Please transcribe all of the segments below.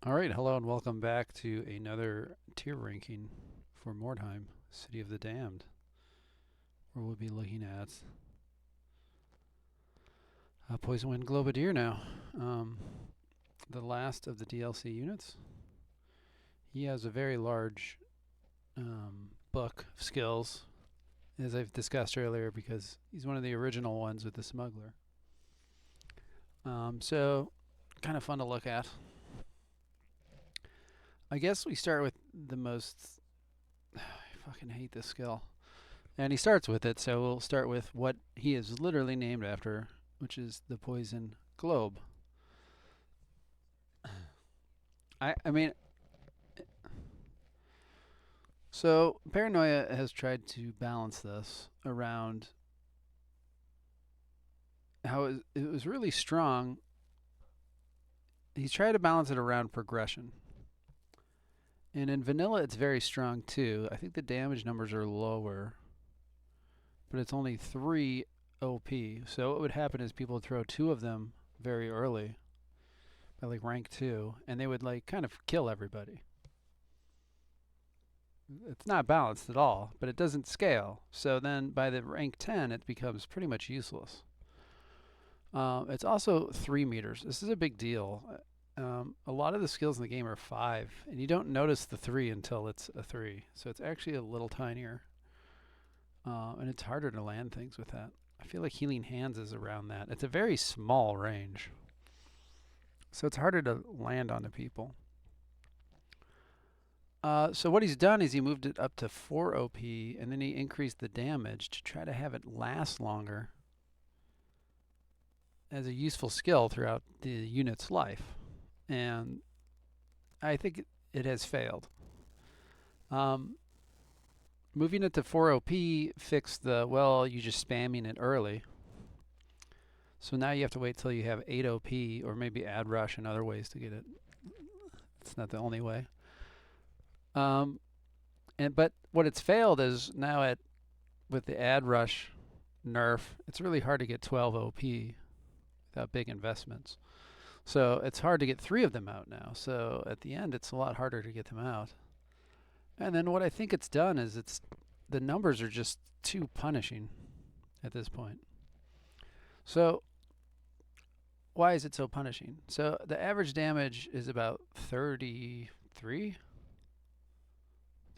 All right, hello and welcome back to another tier ranking for Mordheim, City of the Damned, where we'll be looking at Poison Wind Globadier now. The last of the DLC units. He has a very large book of skills, as I've discussed earlier, because he's one of the original ones with the smuggler. So, kind of fun to look at. I guess we start with the most. I fucking hate this skill. And he starts with it, so we'll start with what he is literally named after, which is the poison globe. I mean, so Paranoia has tried to balance this around how it was really strong. He's tried to balance it around progression. And in vanilla, it's very strong too. I think the damage numbers are lower, but it's only 3 OP. So what would happen is people would throw 2 of them very early by like rank 2, and they would like kind of kill everybody. It's not balanced at all, but it doesn't scale. So then by the rank 10, it becomes pretty much useless. It's also 3 meters. This is a big deal. A lot of the skills in the game are 5, and you don't notice the 3 until it's a 3. So it's actually a little tinier, and it's harder to land things with that. I feel like Healing Hands is around that. It's a very small range, so it's harder to land onto people. So what he's done is he moved it up to 4 OP, and then he increased the damage to try to have it last longer as a useful skill throughout the unit's life. And I think it has failed. Moving it to 4 OP fixed the, well, you just spamming it early. So now you have to wait till you have 8 OP, or maybe add rush and other ways to get it. It's not the only way. But what it's failed is now with the ad rush nerf, it's really hard to get 12 OP without big investments. So it's hard to get 3 of them out now. So at the end, it's a lot harder to get them out. And then what I think it's done is the numbers are just too punishing at this point. So why is it so punishing? So the average damage is about 33,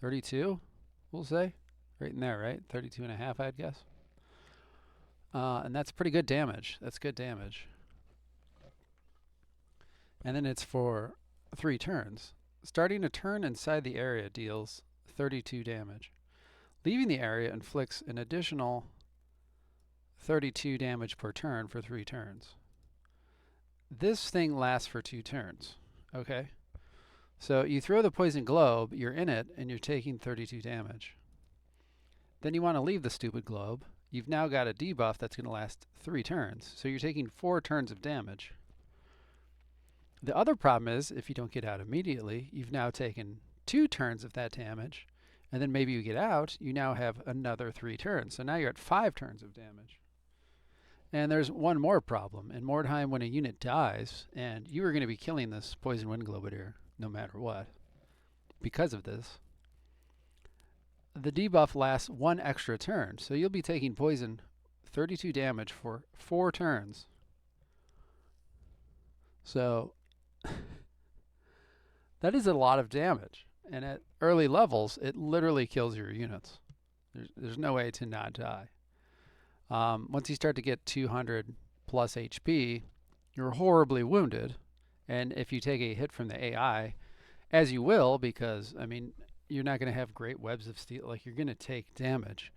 32, we'll say. Right in there, right? 32 and a half, I'd guess. And that's pretty good damage. That's good damage. And then it's for 3 turns. Starting a turn inside the area deals 32 damage. Leaving the area inflicts an additional 32 damage per turn for 3 turns. This thing lasts for 2 turns. Okay? So you throw the poison globe, you're in it, and you're taking 32 damage. Then you want to leave the stupid globe. You've now got a debuff that's going to last 3 turns. So you're taking 4 turns of damage. The other problem is, if you don't get out immediately, you've now taken 2 turns of that damage, and then maybe you get out, you now have another 3 turns. So now you're at 5 turns of damage. And there's one more problem. In Mordheim, when a unit dies, and you are going to be killing this Poison Wind Globadier no matter what, because of this, the debuff lasts 1 extra turn. So you'll be taking poison 32 damage for 4 turns. So that is a lot of damage. And at early levels, it literally kills your units. There's no way to not die. Once you start to get 200 plus HP, you're horribly wounded. And if you take a hit from the AI, as you will, because, I mean, you're not going to have great webs of steel. Like, you're going to take damage.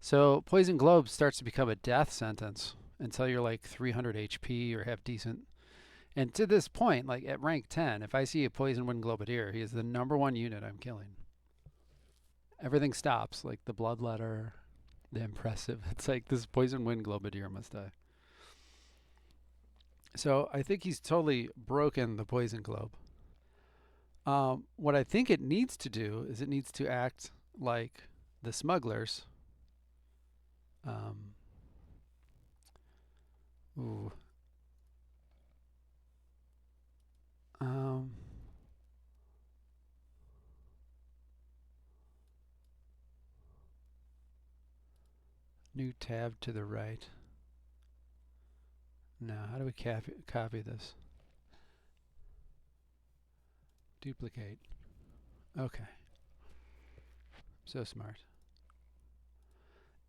So Poison Globe starts to become a death sentence until you're like 300 HP or have decent. And to this point, like at rank 10, if I see a Poison Wind Globadier, he is the #1 unit I'm killing. Everything stops, like the Bloodletter, the Impressive. It's like this Poison Wind Globadier must die. So I think he's totally broken the Poison Globe. What I think it needs to do is it needs to act like the smugglers. Um, ooh. Um, New tab to the right. Now, how do we copy this? Duplicate. Okay. So smart.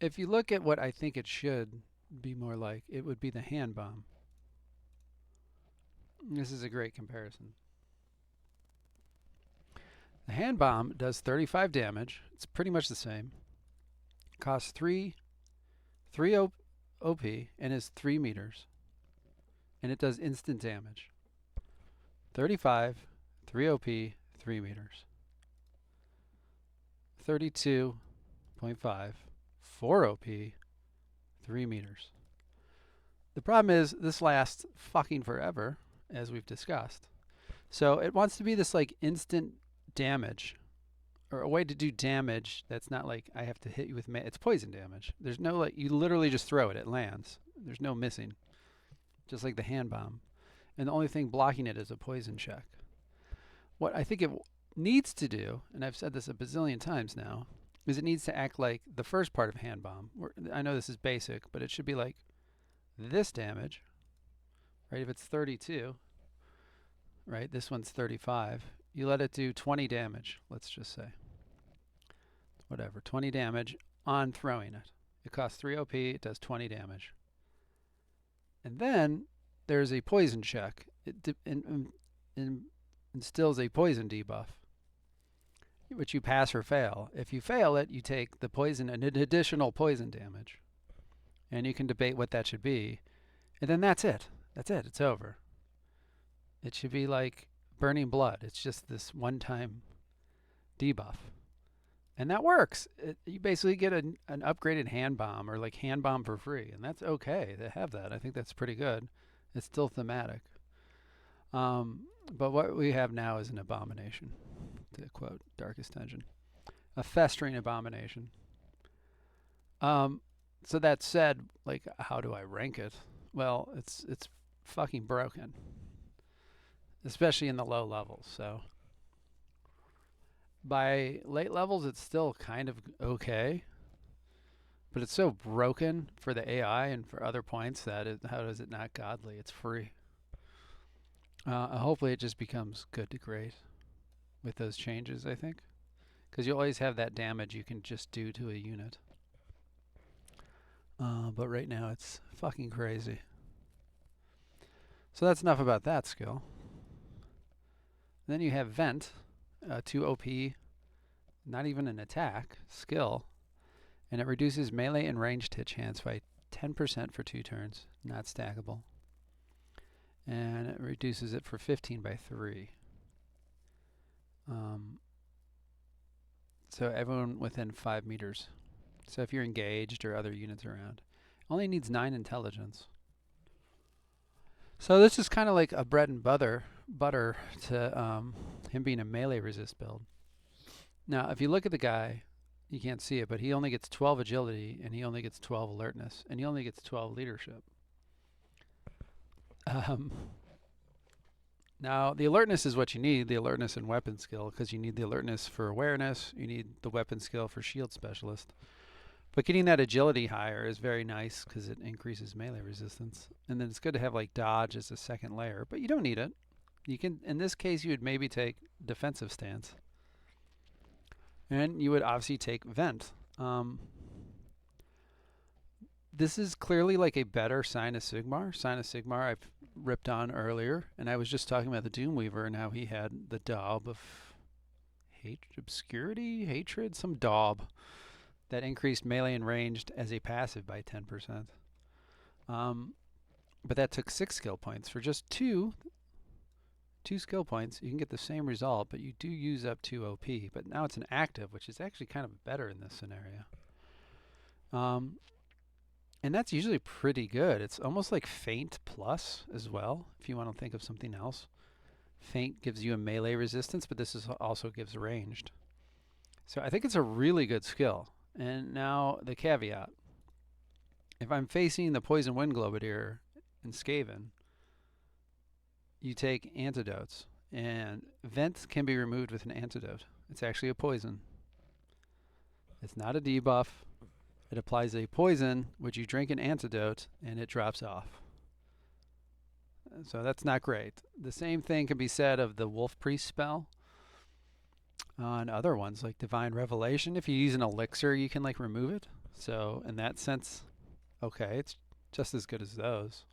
If you look at what I think it should be more like, it would be the hand bomb. This is a great comparison. The hand bomb does 35 damage. It's pretty much the same. Costs 3 OP and is 3 meters. And it does instant damage. 35, 3 OP, 3 meters. 32.5, 4 OP, 3 meters. The problem is this lasts fucking forever, as we've discussed. So it wants to be this like instant damage, or a way to do damage that's not like I have to hit you with it's poison damage. There's no like, you literally just throw it, it lands. There's no missing. Just like the hand bomb. And the only thing blocking it is a poison check. What I think it needs to do, and I've said this a bazillion times now, is it needs to act like the first part of hand bomb. I know this is basic, but it should be like this damage, right? If it's 32, right? This one's 35. You let it do 20 damage, let's just say. Whatever, 20 damage on throwing it. It costs 3 OP, it does 20 damage. And then there's a poison check. It instills a poison debuff, which you pass or fail. If you fail it, you take the poison and an additional poison damage. And you can debate what that should be. And then that's it. That's it. It's over. It should be like burning blood. It's just this one-time debuff. And that works. You basically get an upgraded hand bomb, or like hand bomb for free. And that's okay to have that. I think that's pretty good. It's still thematic. But what we have now is an abomination, to quote Darkest Dungeon. A festering abomination. So that said, like, how do I rank it? Well, it's fucking broken. Especially in the low levels, so. By late levels, it's still kind of okay. But it's so broken for the AI and for other points that how is it not godly? It's free. Hopefully it just becomes good to great with those changes, I think. Because you always have that damage you can just do to a unit. But right now it's fucking crazy. So that's enough about that skill. Then you have Vent, 2 OP, not even an attack, skill. And it reduces melee and ranged hit chance by 10% for 2 turns, not stackable. And it reduces it for 15 by 3. So everyone within 5 meters. So if you're engaged or other units around. Only needs 9 intelligence. So this is kind of like a bread and butter to him being a melee resist build. Now, if you look at the guy, you can't see it, but he only gets 12 agility, and he only gets 12 alertness, and he only gets 12 leadership. Now, the alertness is what you need, the alertness and weapon skill, because you need the alertness for awareness, you need the weapon skill for shield specialist. But getting that agility higher is very nice because it increases melee resistance. And then it's good to have like dodge as a second layer, but you don't need it. You can, in this case, you would maybe take defensive stance. And you would obviously take vent. This is clearly like a better Sign of Sigmar. Sign of Sigmar I've ripped on earlier, and I was just talking about the Doomweaver and how he had the daub of obscurity, hatred, some daub that increased melee and ranged as a passive by 10%. But that took 6 skill points. For just 2 skill points, you can get the same result, but you do use up 2 OP. But now it's an active, which is actually kind of better in this scenario. And that's usually pretty good. It's almost like Feint Plus as well, if you want to think of something else. Feint gives you a melee resistance, but this also gives ranged. So I think it's a really good skill. And now the caveat. If I'm facing the Poison Wind Globadier in Skaven, you take antidotes. And Vent can be removed with an antidote. It's actually a poison. It's not a debuff. it applies a poison, which you drink an antidote, and it drops off. So that's not great. The same thing can be said of the Wolf Priest spell on other ones, like Divine Revelation. If you use an elixir, you can like remove it. So in that sense, okay, it's just as good as those.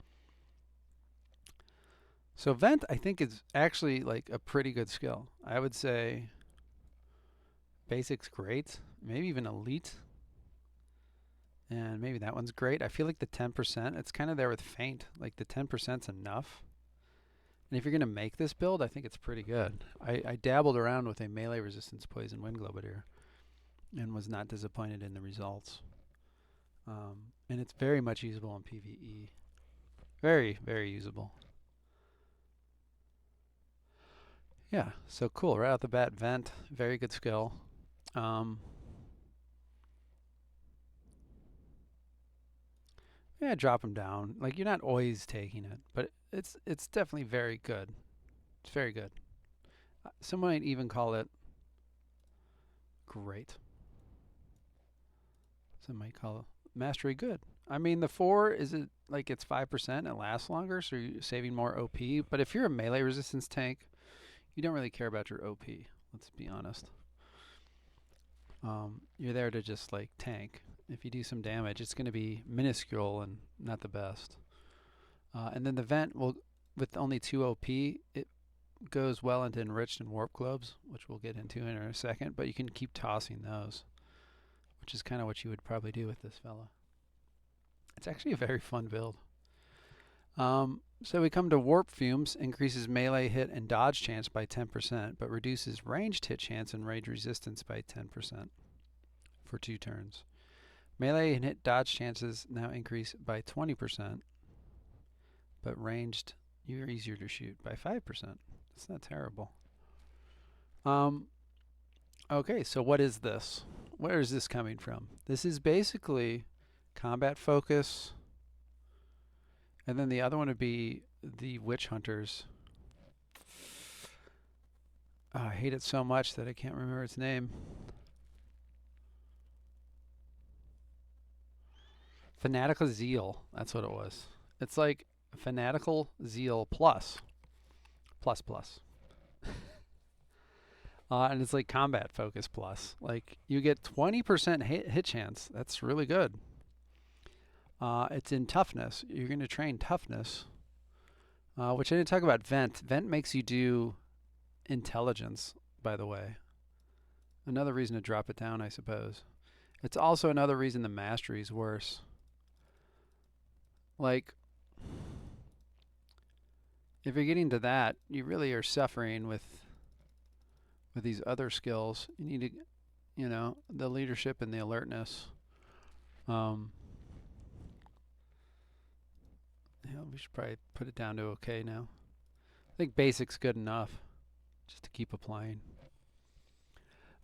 So Vent, I think, is actually like a pretty good skill. I would say Basic's great, maybe even Elite. And maybe that one's great. I feel like the 10%, it's kind of there with Feint. Like the 10%'s enough. And if you're going to make this build, I think it's pretty good. I dabbled around with a melee resistance poison wind Globadier and was not disappointed in the results. And it's very much usable in PvE. Very, very usable. Yeah, so cool. Right out the bat, Vent, very good skill. Yeah, drop them down. Like you're not always taking it, but it's definitely very good. It's very good. Some might even call it great. Some might call it mastery good. I mean, the 4 is it like it's 5%. It lasts longer, so you're saving more OP. But if you're a melee resistance tank, you don't really care about your OP. Let's be honest. You're there to just like tank. If you do some damage, it's going to be minuscule and not the best. And then the Vent will, with only 2 OP, it goes well into Enriched and Warp Globes, which we'll get into in a second, but you can keep tossing those, which is kind of what you would probably do with this fella. It's actually a very fun build. So we come to Warp Fumes, increases melee hit and dodge chance by 10%, but reduces ranged hit chance and rage resistance by 10% for 2 turns. Melee and hit dodge chances now increase by 20%, but ranged, you're easier to shoot by 5%. That's not terrible. Okay, so what is this? Where is this coming from? This is basically combat focus. And then the other one would be the Witch Hunters. Oh, I hate it so much that I can't remember its name. Fanatical Zeal. That's what it was. It's like Fanatical Zeal plus. And it's like combat focus plus. Like you get 20% hit chance. That's really good. It's in toughness. You're going to train toughness, which I didn't talk about Vent. Vent makes you do intelligence, by the way. Another reason to drop it down, I suppose. It's also another reason the mastery is worse. Like, if you're getting to that, you really are suffering with these other skills. You need to, you know, the leadership and the alertness. Yeah, we should probably put it down to okay now. I think basic's good enough just to keep applying.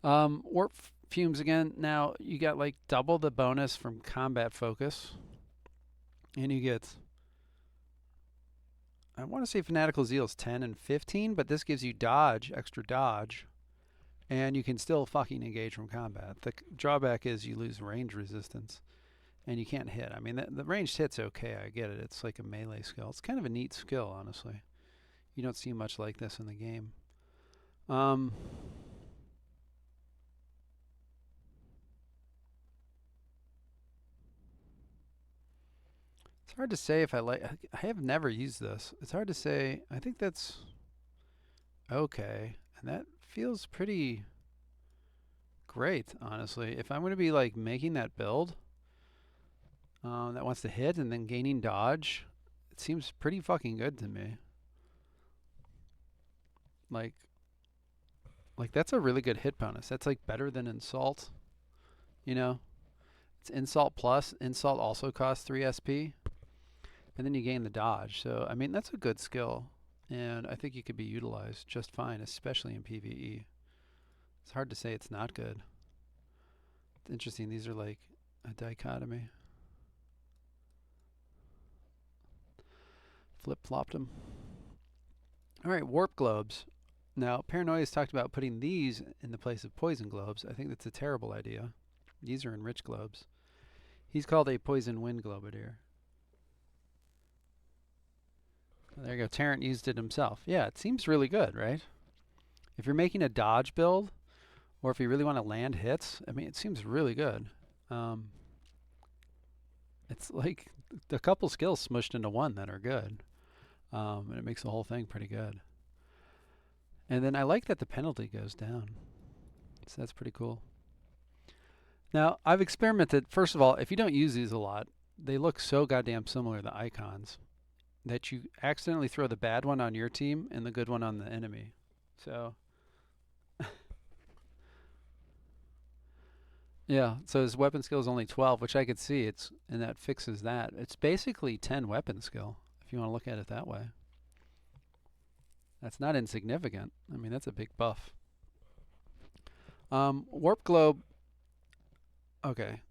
Warp Fumes again. Now you got like double the bonus from combat focus. And you get, I want to say Fanatical Zeal is 10 and 15, but this gives you dodge, extra dodge. And you can still fucking engage from combat. The drawback is you lose range resistance. And you can't hit. I mean, the ranged hit's okay. I get it. It's like a melee skill. It's kind of a neat skill, honestly. You don't see much like this in the game. It's hard to say if I like. I have never used this. It's hard to say. I think that's okay, and that feels pretty great, honestly. If I'm going to be like making that build that wants to hit and then gaining dodge, it seems pretty fucking good to me. Like that's a really good hit bonus. That's like better than Insult. You know, it's Insult plus. Insult also costs 3 SP, and then you gain the dodge. So I mean, that's a good skill, and I think it could be utilized just fine, especially in PvE. It's hard to say it's not good. It's interesting. These are like a dichotomy. Flip-flopped them. All right, Warp Globes. Now, Paranoia's talked about putting these in the place of Poison Globes. I think that's a terrible idea. These are enriched globes. He's called a poison wind Globadier. There you go. Tarrant used it himself. Yeah, it seems really good, right? If you're making a dodge build, or if you really want to land hits, I mean, it seems really good. Um, it's like a couple skills smushed into one that are good, and it makes the whole thing pretty good. And then I like that the penalty goes down, so that's pretty cool. Now, I've experimented. First of all, if you don't use these a lot, they look so goddamn similar, the icons, that you accidentally throw the bad one on your team and the good one on the enemy. So, yeah, so his weapon skill is only 12, which I could see. And that fixes that. It's basically 10 weapon skill, if you want to look at it that way. That's not insignificant. I mean, that's a big buff. Warp Globe, okay.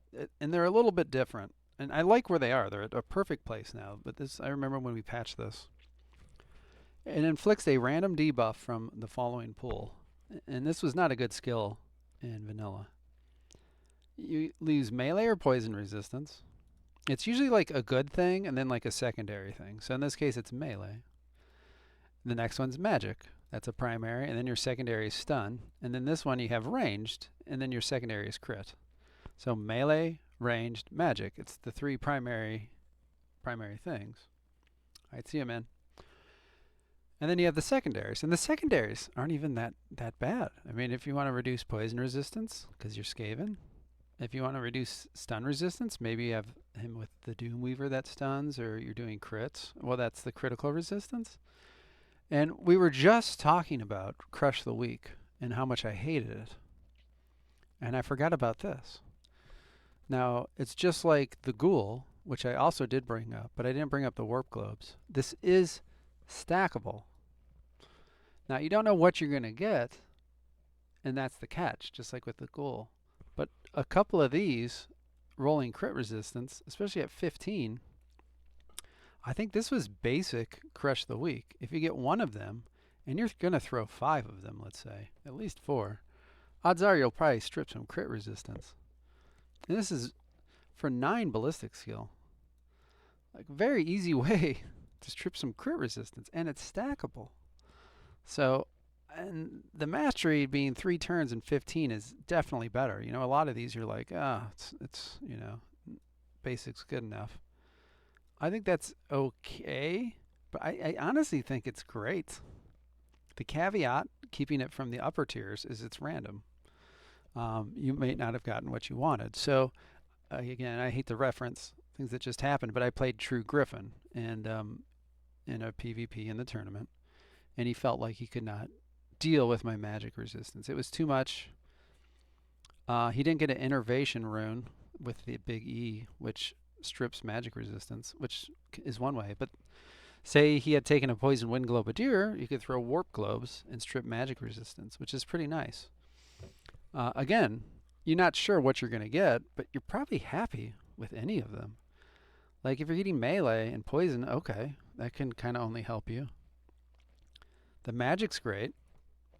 And they're a little bit different. And I like where they are. They're at a perfect place now. But this, I remember when we patched this. It inflicts a random debuff from the following pool. And this was not a good skill in vanilla. You lose melee or poison resistance. It's usually like a good thing and then like a secondary thing. So in this case, it's melee. The next one's magic. That's a primary. And then your secondary is stun. And then this one you have ranged. And then your secondary is crit. So melee, ranged, magic. It's the three primary things. All right, see you, man. And then you have the secondaries. And the secondaries aren't even that bad. I mean, if you want to reduce poison resistance, because you're Skaven. If you want to reduce stun resistance, maybe you have him with the Doomweaver that stuns, or you're doing crits. Well, that's the critical resistance. And we were just talking about Crush the Weak and how much I hated it. And I forgot about this. Now, it's just like the Ghoul, which I also did bring up, but I didn't bring up the Warp Globes. This is stackable. Now, you don't know what you're going to get, and that's the catch, just like with the Ghoul. But a couple of these rolling crit resistance, especially at 15, I think this was basic Crush the Weak. If you get one of them, and you're going to throw 5 of them, let's say, at least 4, odds are you'll probably strip some crit resistance. And this is for 9 ballistic skill. Like, very easy way to strip some crit resistance, and it's stackable. So, and the mastery being 3 turns and 15 is definitely better. You know, a lot of these you're like, it's you know, basic's good enough. I think that's okay, but I honestly think it's great. The caveat, keeping it from the upper tiers, is it's random. You may not have gotten what you wanted. So, again, I hate to reference things that just happened, but I played True Griffin and in a PvP in the tournament, and he felt like he could not deal with my magic resistance. It was too much. He didn't get an Innervation rune with the big E, which strips magic resistance, which is one way. But say he had taken a Poison Wind Globadier, you could throw Warp Globes and strip magic resistance, which is pretty nice. Again, you're not sure what you're going to get, but you're probably happy with any of them. Like if you're getting melee and poison, okay, that can kind of only help you. The magic's great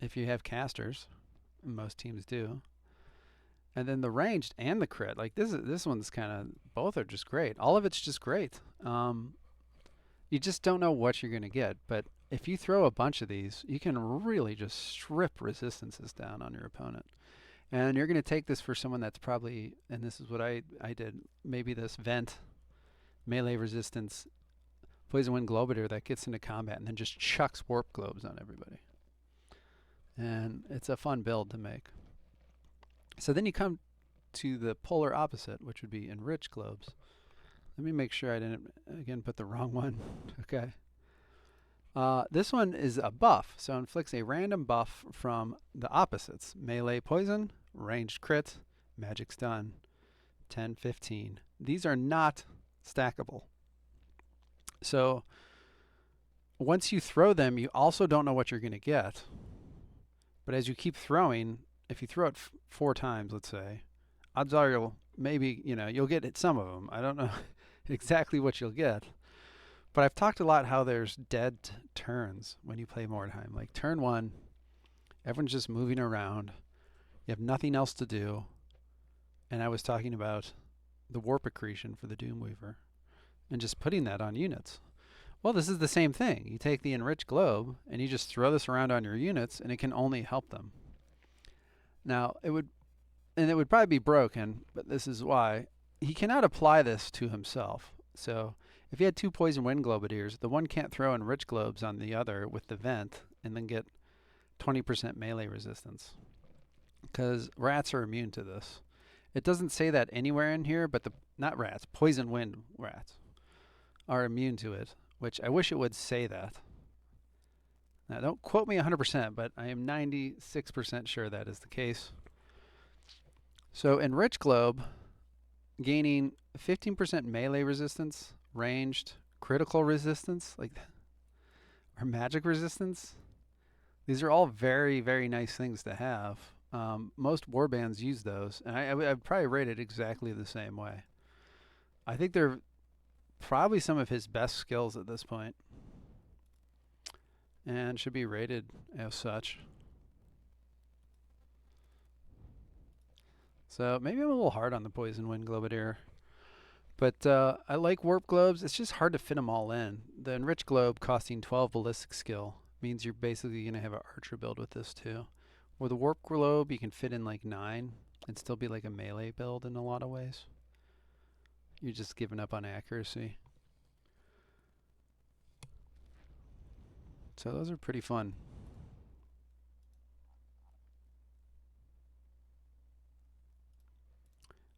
if you have casters, and most teams do. And then the ranged and the crit, like this one's kind of, both are just great. All of it's just great. You just don't know what you're going to get, but if you throw a bunch of these, you can really just strip resistances down on your opponent. And you're going to take this for someone that's probably, and this is what I did, maybe this Vent, melee resistance, Poison Wind Globadier that gets into combat and then just chucks Warp Globes on everybody. And it's a fun build to make. So then you come to the polar opposite, which would be Enrich Globes. Let me make sure I didn't, again, put the wrong one. Okay. This one is a buff, so inflicts a random buff from the opposites. Melee poison, ranged crit, magic stun, 10, 15. These are not stackable. So once you throw them, you also don't know what you're going to get. But as you keep throwing, if you throw it 4 times, let's say, odds are you'll maybe, you'll get some of them. I don't know exactly what you'll get. But I've talked a lot how there's dead turns when you play Mordheim. Like turn 1, everyone's just moving around. You have nothing else to do. And I was talking about the warp accretion for the Doomweaver, and just putting that on units. Well, this is the same thing. You take the enriched globe and you just throw this around on your units, and it can only help them. Now, it would probably be broken, but this is why. He cannot apply this to himself. So if he had 2 poison wind globadiers, the one can't throw enriched globes on the other with the vent and then get 20% melee resistance, because rats are immune to this. It doesn't say that anywhere in here, but not rats, poison wind rats are immune to it, which I wish it would say that. Now, don't quote me 100%, but I am 96% sure that is the case. So enriched globe, gaining 15% melee resistance, ranged, critical resistance, or magic resistance. These are all very, very nice things to have. Most warbands use those, and I'd probably rate it exactly the same way. I think they're probably some of his best skills at this point, and should be rated as such. So maybe I'm a little hard on the Poison Wind Globadier. But I like warp globes. It's just hard to fit them all in. The enriched globe costing 12 ballistic skill means you're basically going to have an archer build with this too. Or the warp globe, you can fit in like 9 and still be like a melee build in a lot of ways. You're just giving up on accuracy. So those are pretty fun.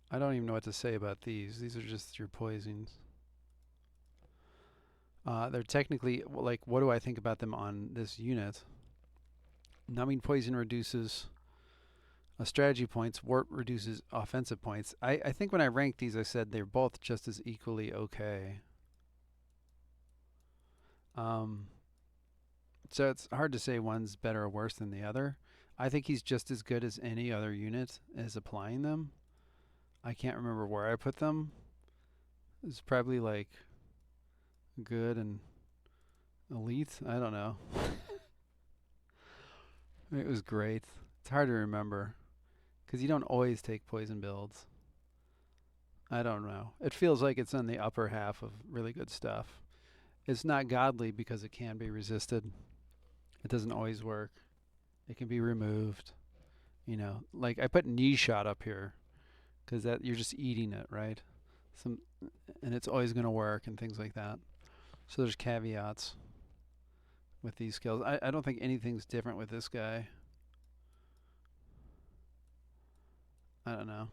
I don't even know what to say about these. These are just your poisons. They're technically, like, what do I think about them on this unit? Numbing poison reduces strategy points. Warp reduces offensive points. I think when I ranked these, I said they're both just as equally okay. So it's hard to say one's better or worse than the other. I think he's just as good as any other unit as applying them. I can't remember where I put them. It's probably like good and elite. I don't know. It was great. It's hard to remember because you don't always take poison builds. I don't know. It feels like it's in the upper half of really good stuff. It's not godly because it can be resisted. It doesn't always work. It can be removed. You know, like I put knee shot up here because that you're just eating it, right? And it's always going to work and things like that. So there's caveats with these skills. I don't think anything's different with this guy. I don't know.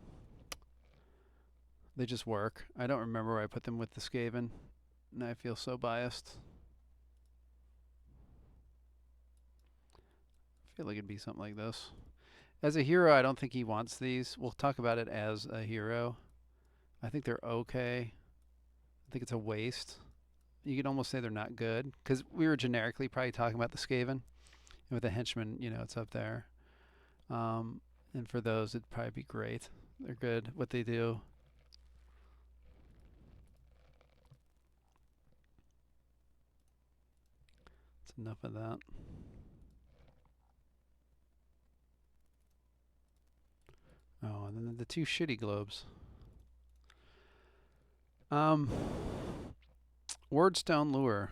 They just work. I don't remember where I put them with the Skaven, and I feel so biased. I feel like it'd be something like this. As a hero, I don't think he wants these. We'll talk about it as a hero. I think they're okay. I think it's a waste. You could almost say they're not good because we were generically probably talking about the Skaven. And with the henchman, you know, it's up there. And for those, it'd probably be great. They're good, what they do. That's enough of that. Oh, and then the 2 shitty globes. Wordstone Lure.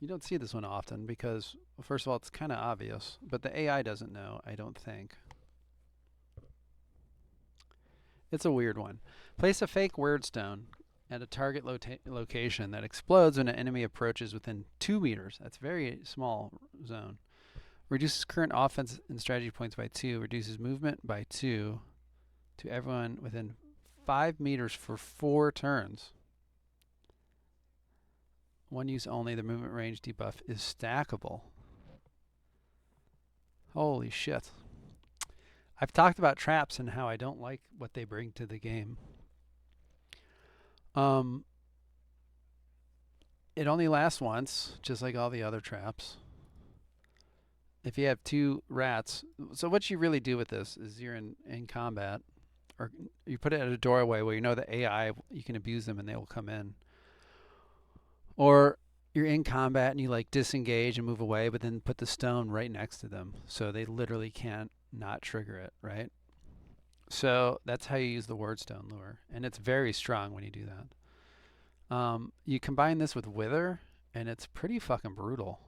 You don't see this one often because, well, first of all, it's kind of obvious, but the AI doesn't know, I don't think. It's a weird one. Place a fake wordstone at a target location that explodes when an enemy approaches within 2 meters. That's a very small zone. Reduces current offense and strategy points by 2. Reduces movement by 2 to everyone within 5 meters for 4 turns. One use only. The movement range debuff is stackable. Holy shit. I've talked about traps and how I don't like what they bring to the game. It only lasts once, just like all the other traps. If you have 2 rats, so what you really do with this is you're in combat, or you put it at a doorway where you know the AI, you can abuse them and they will come in. Or you're in combat and you like disengage and move away, but then put the stone right next to them so they literally can't not trigger it, right? So that's how you use the Wordstone lure, and it's very strong when you do that. You combine this with Wither, and it's pretty fucking brutal.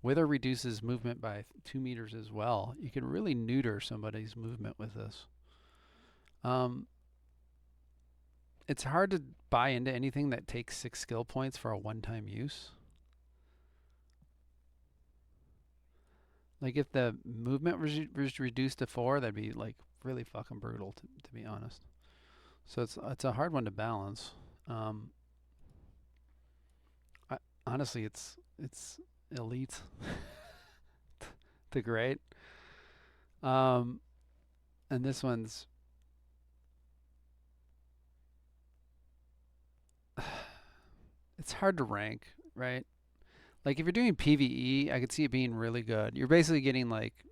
Wither reduces movement by 2 meters as well. You can really neuter somebody's movement with this. It's hard to buy into anything that takes 6 skill points for a one-time use. Like if the movement was reduced to 4, that'd be like really fucking brutal to be honest. So it's a hard one to balance. Honestly, it's elite to great. And this one's it's hard to rank, right? Like if you're doing PvE, I could see it being really good. You're basically getting like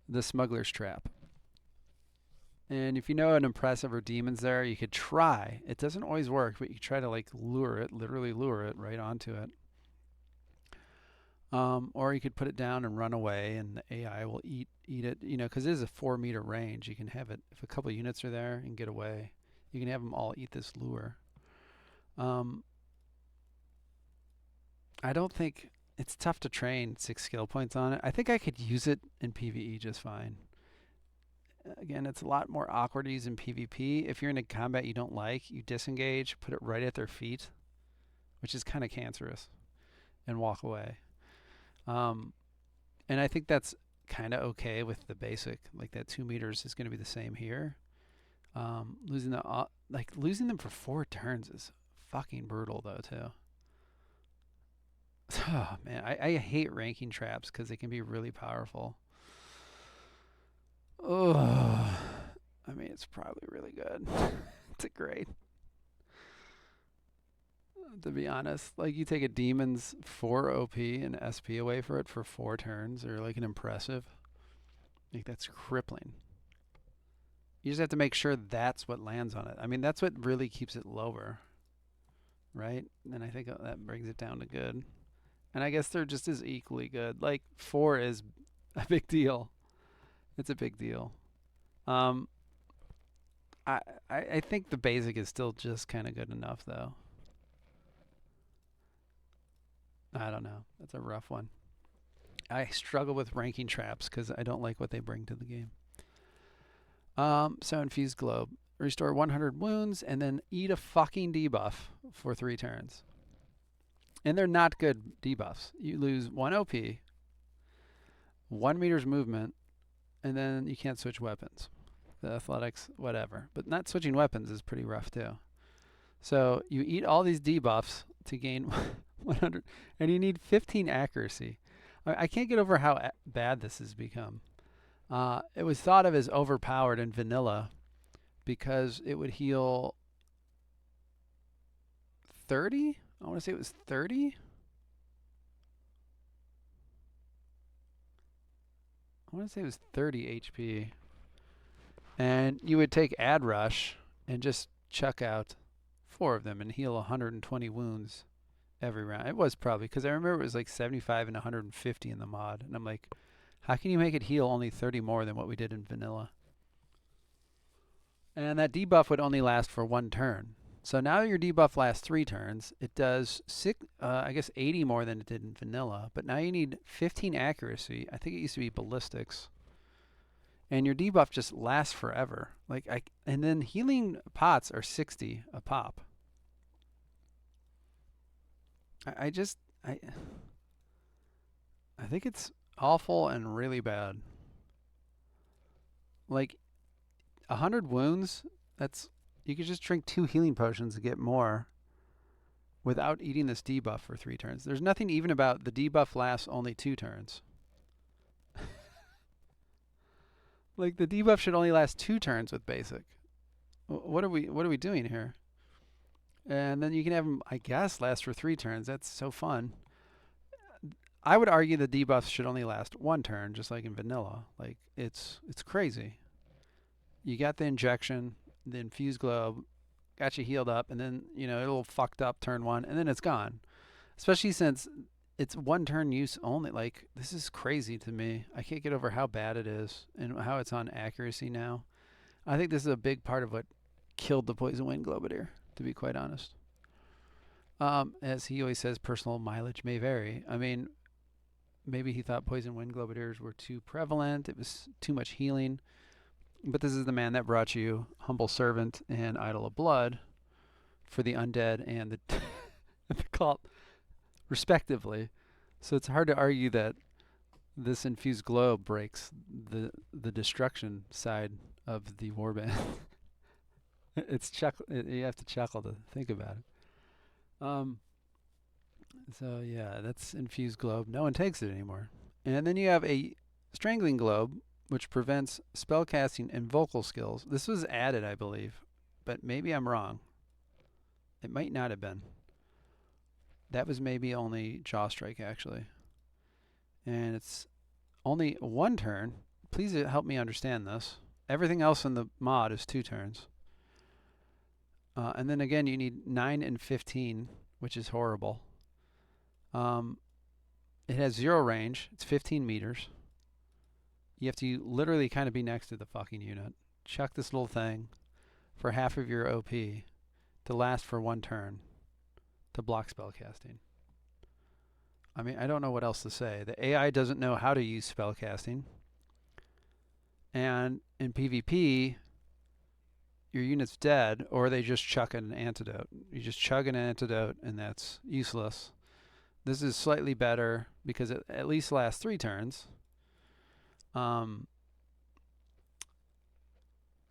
the smuggler's trap. And if you know an impressive or demons there, you could try. It doesn't always work, but you try to like lure it, literally lure it right onto it. Or you could put it down and run away, and the AI will eat it. You know, because it is a 4-meter range. You can have it if a couple units are there and get away. You can have them all eat this lure. I don't think it's tough to train 6 skill points on it. I think I could use it in PvE just fine. Again, it's a lot more awkward to use in PvP. If you're in a combat you don't like, you disengage, put it right at their feet, which is kind of cancerous, and walk away. And I think that's kind of okay with the basic. Like that 2 meters is going to be the same here. Losing them for 4 turns is fucking brutal though too. Oh man, I hate ranking traps because they can be really powerful. Oh, I mean it's probably really good. It's a great. To be honest, like you take a demon's 4 OP and SP away for it for 4 turns, or like an impressive. Like that's crippling. You just have to make sure that's what lands on it. I mean that's what really keeps it lower, right? And I think that brings it down to good. And I guess they're just as equally good. Like 4 is a big deal. It's a big deal. I think the basic is still just kind of good enough though. I don't know. That's a rough one. I struggle with ranking traps because I don't like what they bring to the game. So infused globe. Restore 100 wounds and then eat a fucking debuff for 3 turns. And they're not good debuffs. You lose 1 OP, 1 meter's movement, and then you can't switch weapons. The athletics, whatever. But not switching weapons is pretty rough too. So you eat all these debuffs to gain 100, and you need 15 accuracy. I can't get over how bad this has become. It was thought of as overpowered in vanilla because it would heal 30? I want to say it was 30? I want to say it was 30 HP. And you would take Ad Rush and just chuck out 4 of them and heal 120 wounds every round. It was probably, because I remember it was like 75 and 150 in the mod. And I'm like, how can you make it heal only 30 more than what we did in vanilla? And that debuff would only last for 1 turn. So now your debuff lasts 3 turns. It does 80 more than it did in vanilla. But now you need 15 accuracy. I think it used to be ballistics. And your debuff just lasts forever. And then healing pots are 60 a pop. I think it's awful and really bad. Like 100 wounds, you could just drink 2 healing potions to get more without eating this debuff for 3 turns. There's nothing even about the debuff lasts only 2 turns. Like the debuff should only last 2 turns with basic. What are we doing here? And then you can have them, I guess, last for 3 turns. That's so fun. I would argue the debuffs should only last 1 turn, just like in vanilla. Like it's crazy. You got the injection, the infused globe, got you healed up, and then it'll fucked up turn 1, and then it's gone. Especially since it's 1 turn use only. Like this is crazy to me. I can't get over how bad it is and how it's on accuracy now. I think this is a big part of what killed the Poison Wind Globadier, to be quite honest. As he always says, personal mileage may vary. I mean, maybe he thought Poison Wind Globadiers were too prevalent. It was too much healing. But this is the man that brought you Humble Servant and Idol of Blood for the undead and the cult, respectively. So it's hard to argue that this infused globe breaks the destruction side of the warband. You have to chuckle to think about it. So yeah, that's infused globe. No one takes it anymore. And then you have a strangling globe, which prevents spellcasting and vocal skills. This was added, I believe, but maybe I'm wrong. It might not have been. That was maybe only Jawstrike, actually. And it's only 1 turn. Please help me understand this. Everything else in the mod is 2 turns. And then again, you need 9 and 15, which is horrible. It has 0 range. It's 15 meters. You have to literally kind of be next to the fucking unit. Chuck this little thing for half of your OP to last for 1 turn to block spellcasting. I mean, I don't know what else to say. The AI doesn't know how to use spellcasting. And in PvP, your unit's dead, or they just chuck an antidote. You just chug an antidote, and that's useless. This is slightly better because it at least lasts 3 turns. And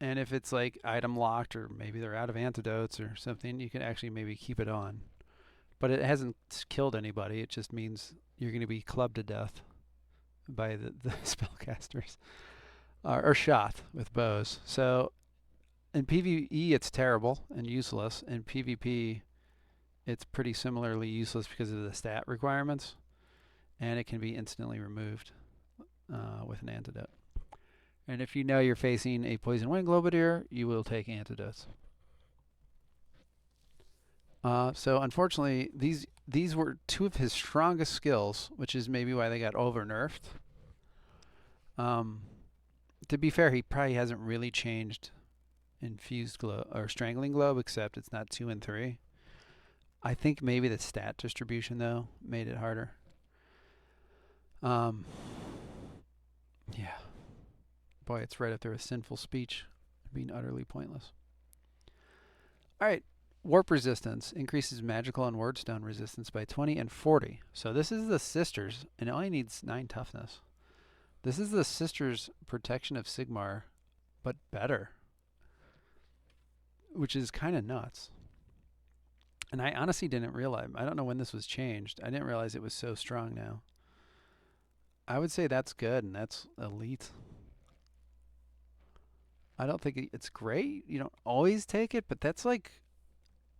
if it's like item locked, or maybe they're out of antidotes or something, you can actually maybe keep it on. But it hasn't killed anybody. It just means you're going to be clubbed to death by the spellcasters. Or shot with bows. So in PvE, it's terrible and useless. In PvP, it's pretty similarly useless because of the stat requirements. And it can be instantly removed with an antidote. And if you know you're facing a Poison Wind Globadier, you will take antidotes. So unfortunately, these were 2 of his strongest skills, which is maybe why they got over nerfed. To be fair, he probably hasn't really changed infused globe or strangling globe, except it's not 2 and 3. I think maybe the stat distribution though made it harder. Yeah. Boy, it's right up there with sinful speech being utterly pointless. All right. Warp resistance increases magical and wordstone resistance by 20 and 40. So this is the sisters, and it only needs 9 toughness. This is the sisters' protection of Sigmar, but better, which is kind of nuts. And I honestly didn't realize. I don't know when this was changed. I didn't realize it was so strong now. I would say that's good, and that's elite. I don't think it's great. You don't always take it, but that's like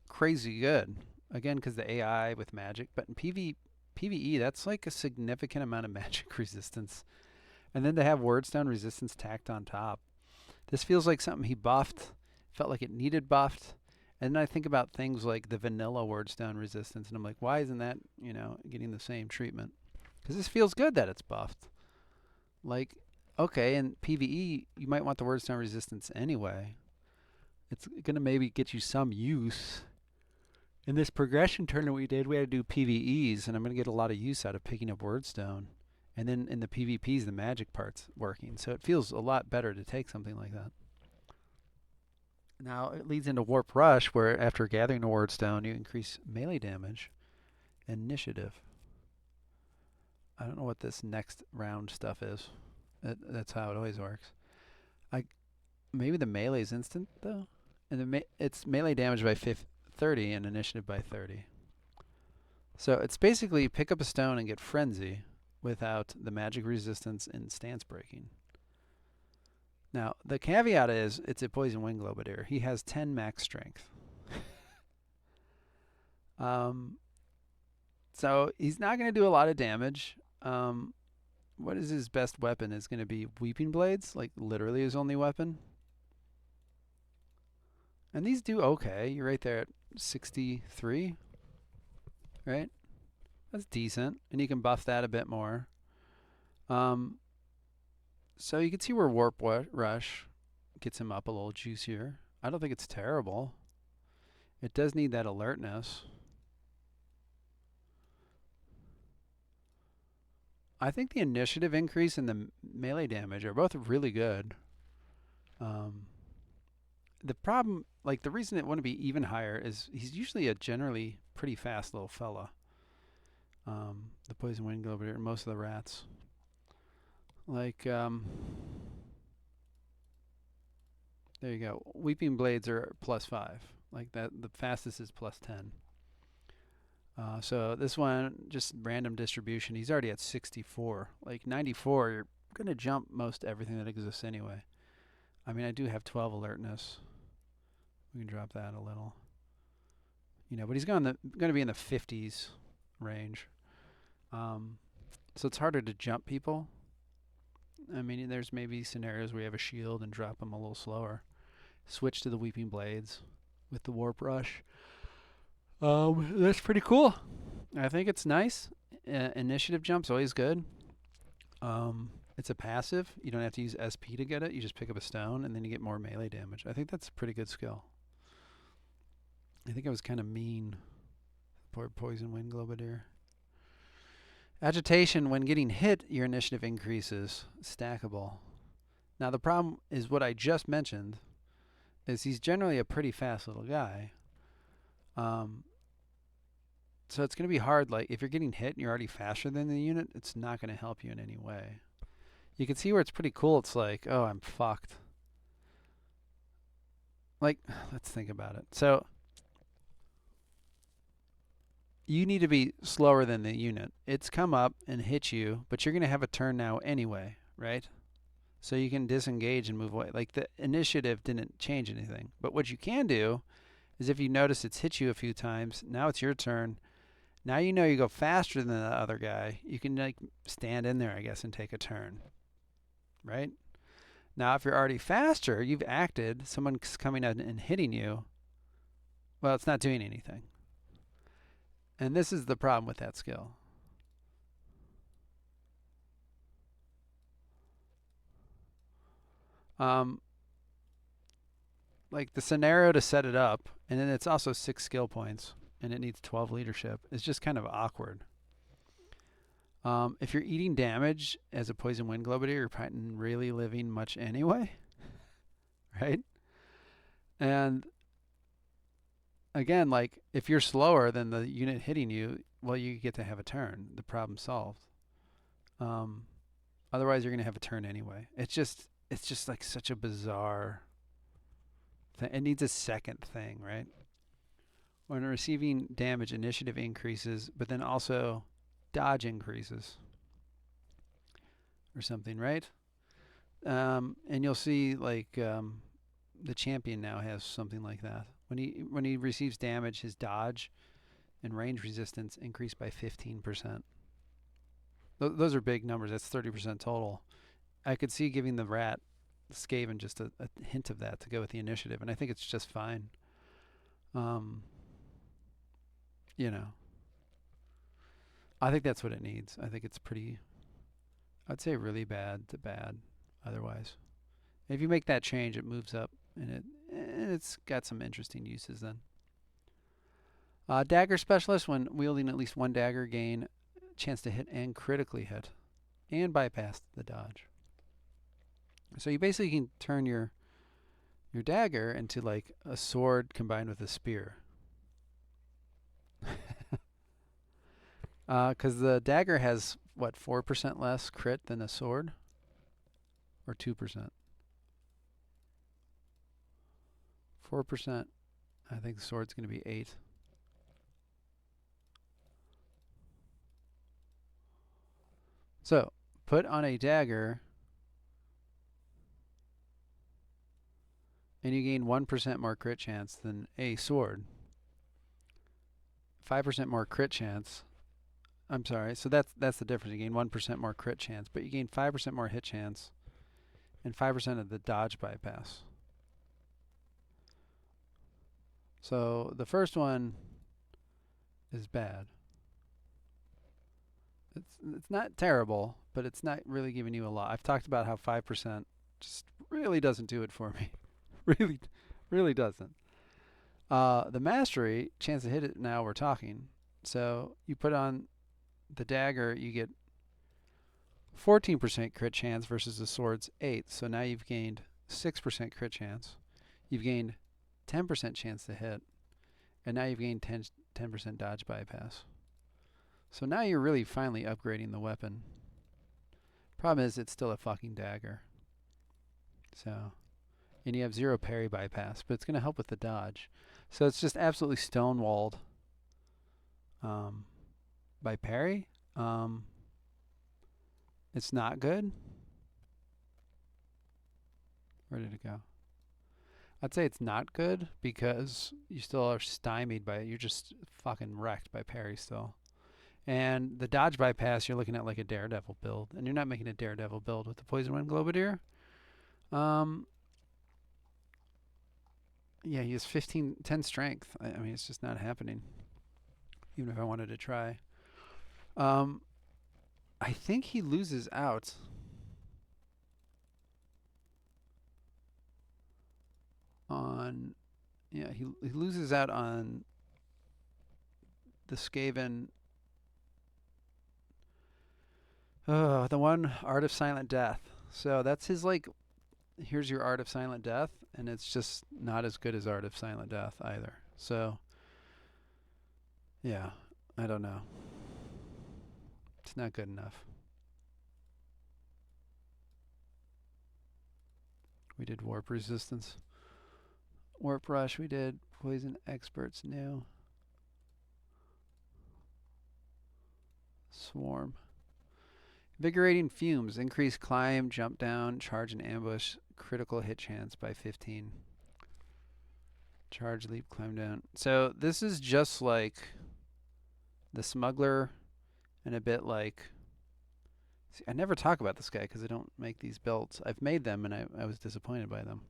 crazy good. Again, because the AI with magic. But in PvE, that's like a significant amount of magic resistance. And then to have wordstone resistance tacked on top. This feels like something he buffed. Felt like it needed buffed. And then I think about things like the vanilla wordstone resistance. And I'm like, why isn't that, getting the same treatment? Because this feels good that it's buffed. Like, okay, in PvE, you might want the wordstone resistance anyway. It's going to maybe get you some use. In this progression tournament we did, we had to do PvEs, and I'm going to get a lot of use out of picking up wordstone. And then in the PvPs, the magic part's working. So it feels a lot better to take something like that. Now, it leads into Warp Rush, where after gathering a wordstone, you increase melee damage and initiative. I don't know what this next round stuff is. That's how it always works. Maybe the melee is instant, though? And it's melee damage by 30 and initiative by 30. So it's basically pick up a stone and get Frenzy without the magic resistance and stance breaking. Now, the caveat is it's a Poison Wind Globadier. He has 10 max strength. So he's not going to do a lot of damage. What is his best weapon? Is going to be Weeping Blades, like literally his only weapon. And these do okay. You're right there at 63, right? That's decent. And you can buff that a bit more. So you can see where Warp Rush gets him up a little juicier. I don't think it's terrible. It does need that alertness. I think the initiative increase and the melee damage are both really good. The problem, like the reason it wouldn't be even higher is he's usually a generally pretty fast little fella. The poison wind globadier and most of the rats. Like, there you go. Weeping blades are +5. Like that, the fastest is +10. So this one, just random distribution. He's already at 64. Like 94, you're gonna jump most everything that exists anyway. I mean, I do have 12 alertness. We can drop that a little. You know, but he's going to be in the 50s range. So it's harder to jump people. I mean, there's maybe scenarios where you have a shield and drop them a little slower. Switch to the Weeping Blades with the Warp Rush. That's pretty cool. I think it's nice. Initiative jump's always good. It's a passive. You don't have to use SP to get it. You just pick up a stone and then you get more melee damage. I think that's a pretty good skill. I think I was kind of mean. Poor Poison Wind Globadier. Agitation, when getting hit, your initiative increases. Stackable. Now the problem is what I just mentioned, is he's generally a pretty fast little guy. So it's going to be hard, like if you're getting hit and you're already faster than the unit, it's not going to help you in any way. You can see where it's pretty cool. It's like, oh, I'm fucked. Like, let's think about it. So you need to be slower than the unit. It's come up and hit you, but you're going to have a turn now anyway, right? So you can disengage and move away. Like the initiative didn't change anything. But what you can do is if you notice it's hit you a few times, now it's your turn. Now you know you go faster than the other guy. You can like stand in there, I guess, and take a turn, right? Now if you're already faster, you've acted, someone's coming out and hitting you, well, it's not doing anything. And this is the problem with that skill. Like the scenario to set it up, and then it's also 6 skill points, and it needs 12 leadership. It's just kind of awkward. If you're eating damage as a Poison Wind Globadier, you're probably really living much anyway, right? And again, like if you're slower than the unit hitting you, well, you get to have a turn. The problem solved. Otherwise, you're going to have a turn anyway. It's just like such a bizarre thing. It needs a second thing, right? When receiving damage, initiative increases, but then also dodge increases or something, right? And you'll see like the champion now has something like that. When he receives damage, his dodge and range resistance increase by 15%. Those are big numbers. That's 30% total. I could see giving the rat Skaven just a hint of that to go with the initiative, and I think it's just fine. You know, I think that's what it needs. I think it's pretty, I'd say really bad to bad otherwise. If you make that change, it moves up, and it's got some interesting uses then. Dagger Specialist, when wielding at least one dagger, gain chance to hit and critically hit and bypass the dodge. So you basically can turn your dagger into like a sword combined with a spear. Because the dagger has, what, 4% less crit than a sword? Or 2%? 4%. I think the sword's going to be 8. So, put on a dagger, and you gain 1% more crit chance than a sword. 5% more crit chance. I'm sorry, so that's the difference. You gain 1% more crit chance, but you gain 5% more hit chance and 5% of the dodge bypass. So the first one is bad. It's not terrible, but it's not really giving you a lot. I've talked about how 5% Just really doesn't do it for me. really, really doesn't. The mastery, chance to hit it now we're talking. So you put on the dagger, you get 14% crit chance versus the sword's 8. So now you've gained 6% crit chance. You've gained 10% chance to hit. And now you've gained 10% dodge bypass. So now you're really finally upgrading the weapon. Problem is, it's still a fucking dagger. So, and you have 0 parry bypass, but it's going to help with the dodge. So it's just absolutely stonewalled by parry. It's not good. Where did it go? I'd say it's not good because you still are stymied by it. You're just fucking wrecked by parry still. And the dodge bypass, you're looking at like a Daredevil build. And you're not making a Daredevil build with the Poison Wind Globadier. Yeah, he has 10 strength. I mean, it's just not happening. Even if I wanted to try. I think he loses out. On, yeah, he loses out on the Skaven. The one Art of Silent Death. So that's his like, here's your Art of Silent Death, and it's just not as good as Art of Silent Death either. So, yeah, I don't know. It's not good enough. We did Warp Resistance. Warp Rush we did. Poison Experts new. Swarm. Invigorating Fumes. Increase climb, jump down, charge and ambush. Critical hit chance by 15. Charge, leap, climb down. So this is just like the Smuggler and a bit like... See, I never talk about this guy because I don't make these builds. I've made them and I was disappointed by them.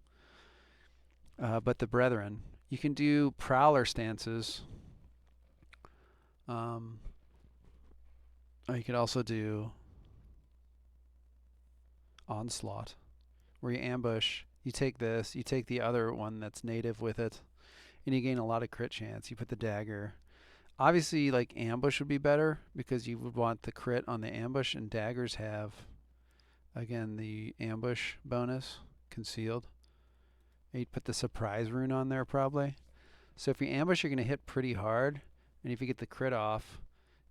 But the Brethren. You can do Prowler stances. Or you could also do Onslaught, where you ambush. You take this, you take the other one that's native with it, and you gain a lot of crit chance. You put the dagger. Obviously, like ambush would be better because you would want the crit on the ambush, and daggers have, again, the ambush bonus concealed. And you'd put the surprise rune on there probably. So if you ambush, you're going to hit pretty hard, and if you get the crit off,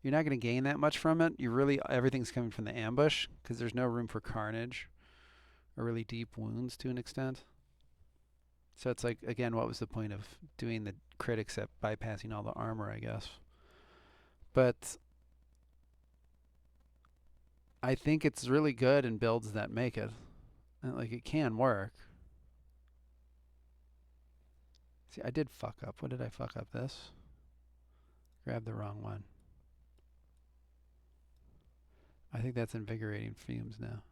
you're not going to gain that much from it. You really, everything's coming from the ambush because there's no room for carnage or really deep wounds to an extent. So it's like, again, what was the point of doing the crit except bypassing all the armor, I guess. But I think it's really good in builds that make it. And like, it can work. See, I did fuck up. What did I fuck up? This? Grab the wrong one. I think that's Invigorating Fumes now.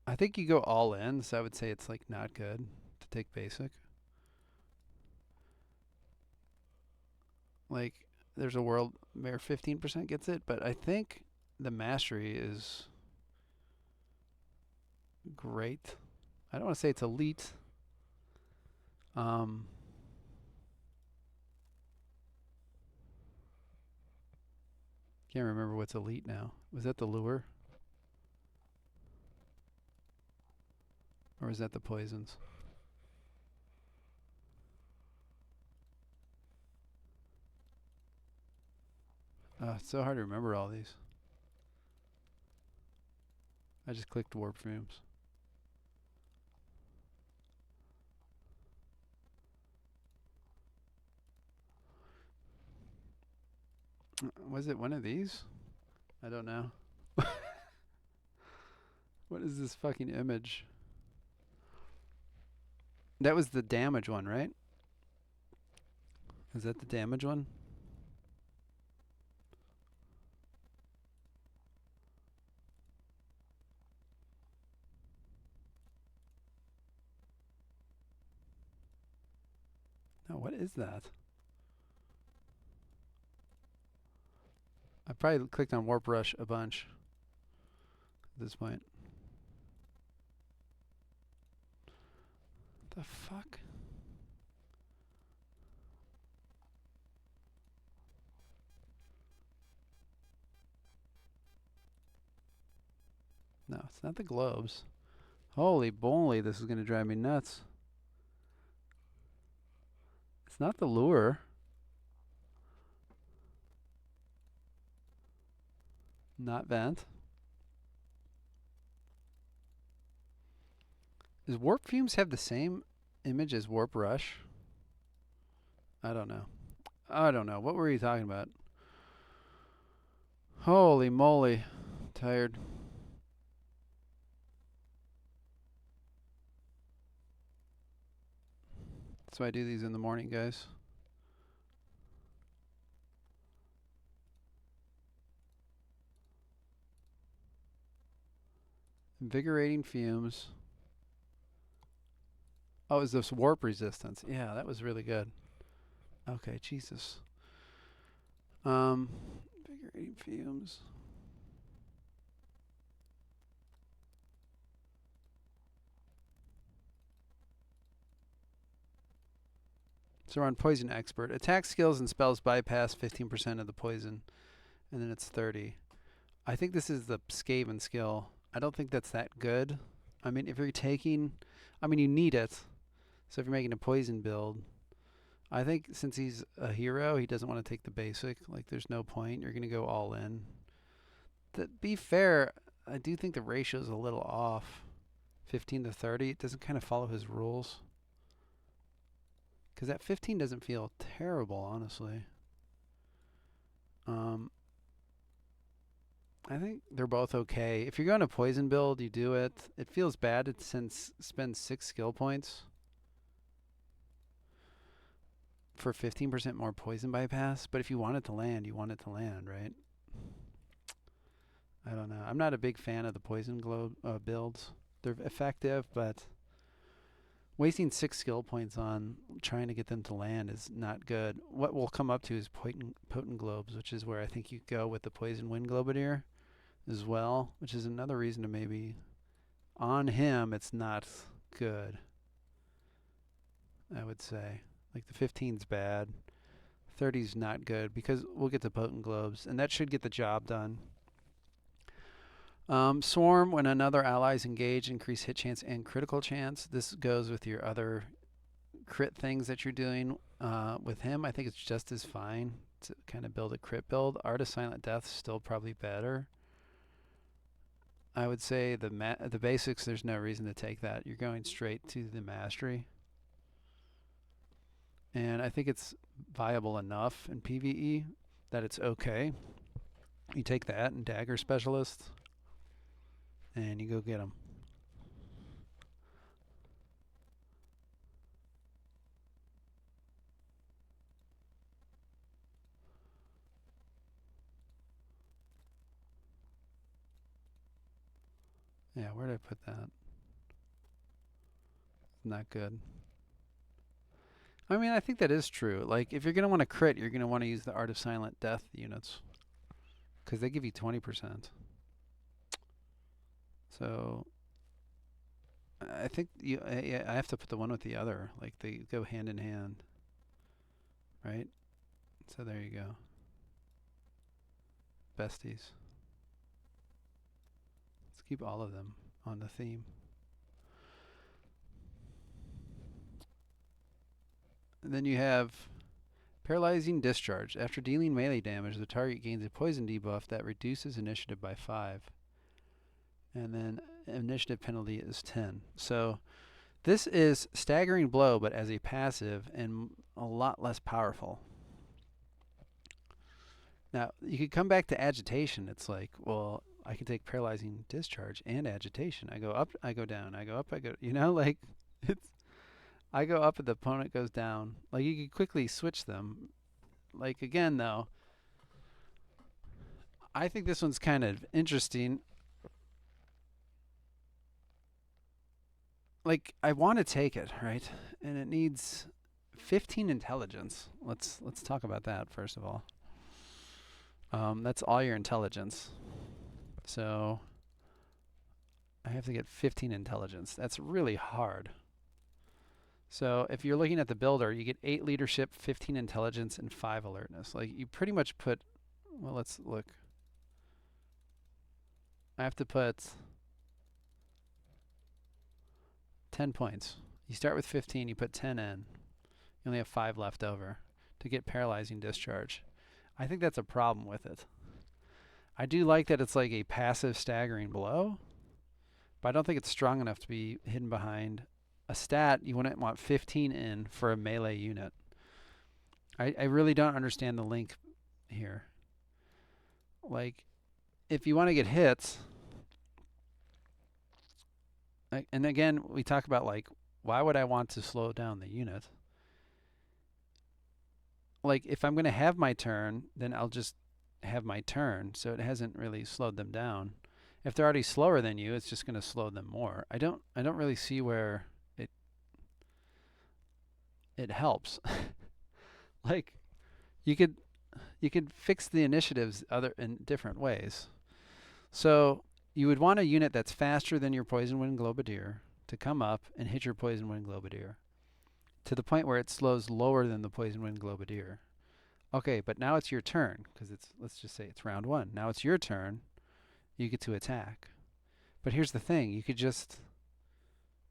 I think you go all in, so I would say it's like not good to take basic. Like, there's a world where 15% gets it, but I think the mastery is great. I don't want to say it's elite. Can't remember what's elite now. Was that the lure? Or was that the poisons? It's so hard to remember all these. I just clicked warp fumes. Was it one of these? I don't know. What is this fucking image? That was the damage one, right? Is that the damage one? No, what is that? I probably clicked on Warp Rush a bunch at this point. The fuck? No, it's not the globes. Holy moly, this is going to drive me nuts. It's not the lure. Not vent. Does Warp Fumes have the same image as Warp Rush? I don't know. I don't know. What were you talking about? Holy moly. Tired. That's why I do these in the morning, guys. Invigorating fumes. Oh, is this warp resistance? Yeah, that was really good. Okay, Jesus. Invigorating fumes. So we're on Poison Expert. Attack skills and spells bypass 15% of the poison, and then it's 30. I think this is the Skaven skill. I don't think that's that good. I mean, if you're taking... I mean, you need it. So if you're making a poison build, I think since he's a hero, he doesn't want to take the basic. Like, there's no point. You're going to go all in. To be fair, I do think the ratio is a little off. 15 to 30. It doesn't kind of follow his rules. Because that 15 doesn't feel terrible, honestly. I think they're both okay. If you're going to poison build, you do it. It feels bad to spend 6 skill points for 15% more poison bypass. But if you want it to land, you want it to land, right? I don't know. I'm not a big fan of the poison globe builds. They're effective, but wasting 6 skill points on trying to get them to land is not good. What we'll come up to is potent globes, which is where I think you go with the poison wind globadier as well, which is another reason to maybe on him it's not good. I would say like the 15's bad, 30's not good because we'll get to potent globes and that should get the job done. Swarm, when another ally is engaged, increase hit chance and critical chance. This goes with your other crit things that you're doing with him. I think it's just as fine to kind of build a crit build. Art of Silent Death is still probably better. I would say the basics, there's no reason to take that. You're going straight to the mastery. And I think it's viable enough in PvE that it's okay. You take that and Dagger Specialist, and you go get them. Yeah, where did I put that? Not good. I mean, I think that is true. Like, if you're going to want to crit, you're going to want to use the Art of Silent Death units. Because they give you 20%. So, I think I have to put the one with the other. Like, they go hand in hand. Right? So there you go. Besties. Let's keep all of them on the theme. And then you have Paralyzing Discharge. After dealing melee damage, the target gains a poison debuff that reduces initiative by 5. And then initiative penalty is 10. So this is Staggering Blow, but as a passive and a lot less powerful. Now, you could come back to Agitation. It's like, well, I can take Paralyzing Discharge and Agitation. I go up, I go down. I go up, I go... You know, like, it's... I go up and the opponent goes down. Like, you could quickly switch them. Like, again, though, I think this one's kind of interesting. Like, I want to take it, right? And it needs 15 intelligence. Let's talk about that first of all. That's all your intelligence. So I have to get 15 intelligence. That's really hard. So if you're looking at the builder, you get 8 leadership, 15 intelligence, and 5 alertness. Like you pretty much put, well, let's look. I have to put 10 points. You start with 15, you put 10 in. You only have 5 left over to get paralyzing discharge. I think that's a problem with it. I do like that it's like a passive staggering blow, but I don't think it's strong enough to be hidden behind a stat. You wouldn't want 15 in for a melee unit. I really don't understand the link here. Like, if you want to get hits, and again, we talk about like, why would I want to slow down the unit? Like, if I'm going to have my turn, then I'll just have my turn, so it hasn't really slowed them down. If they're already slower than you, it's just going to slow them more. I don't really see where it helps. Like, you could fix the initiatives in different ways. So you would want a unit that's faster than your Poison Wind Globadier to come up and hit your Poison Wind Globadier to the point where it slows lower than the Poison Wind Globadier. Okay, but now it's your turn, because let's just say it's round 1. Now it's your turn. You get to attack. But here's the thing, you could just